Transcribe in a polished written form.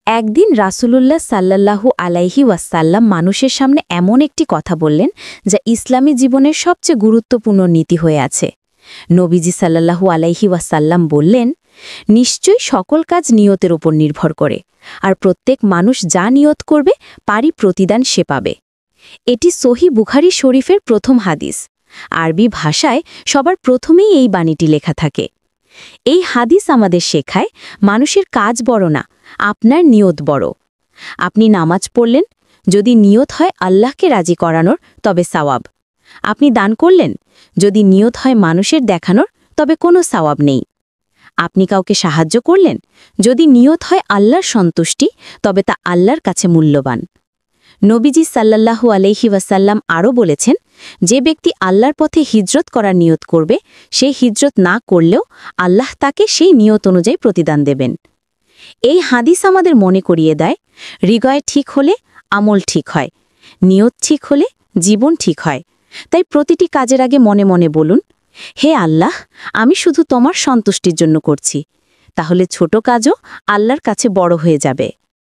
একদিন রাসূলুল্লাহ সাল্লাল্লাহু আলাইহি ওয়াসাল্লাম মানুষের সামনে এমন একটি কথা বললেন যা ইসলামী জীবনের সবচেয়ে গুরুত্বপূর্ণ নীতি হয়ে আছে। নবীজি সাল্লাল্লাহু আলাইহি ওয়াসাল্লাম বললেন, নিশ্চয়ই সকল কাজ নিয়তের উপর নির্ভর করে, আর প্রত্যেক মানুষ যা নিয়ত করবে পারি প্রতিদান সে পাবে। এটি সহিহ বুখারী শরীফের প্রথম হাদিস। আরবি ভাষায় সবার প্রথমেই এই বাণীটি লেখা থাকে। এই হাদিস আমাদের শেখায়, মানুষের কাজ বড় না, আপনার নিয়ত বড়। আপনি নামাজ পড়লেন, যদি নিয়ত হয় আল্লাহকে রাজি করানোর, তবে সাওয়াব। আপনি দান করলেন, যদি নিয়ত হয় মানুষের দেখানোর, তবে কোনো সাওয়াব নেই। আপনি কাউকে সাহায্য করলেন, যদি নিয়ত হয় আল্লাহর সন্তুষ্টি, তবে তা আল্লাহর কাছে মূল্যবান। নবীজি সাল্লাল্লাহু আলাইহি ওয়াসাল্লাম আরও বলেছেন, যে ব্যক্তি আল্লাহর পথে হিজরত করার নিয়ত করবে, সে হিজরত না করলেও আল্লাহ তাকে সেই নিয়ত অনুযায়ী প্রতিদান দেবেন। এই হাদিস আমাদের মনে করিয়ে দেয়, হৃদয় ঠিক হলে আমল ঠিক হয়, নিয়ত ঠিক হলে জীবন ঠিক হয়। তাই প্রতিটি কাজের আগে মনে মনে বলুন, হে আল্লাহ, আমি শুধু তোমার সন্তুষ্টির জন্য করছি। তাহলে ছোট কাজও আল্লাহর কাছে বড় হয়ে যাবে।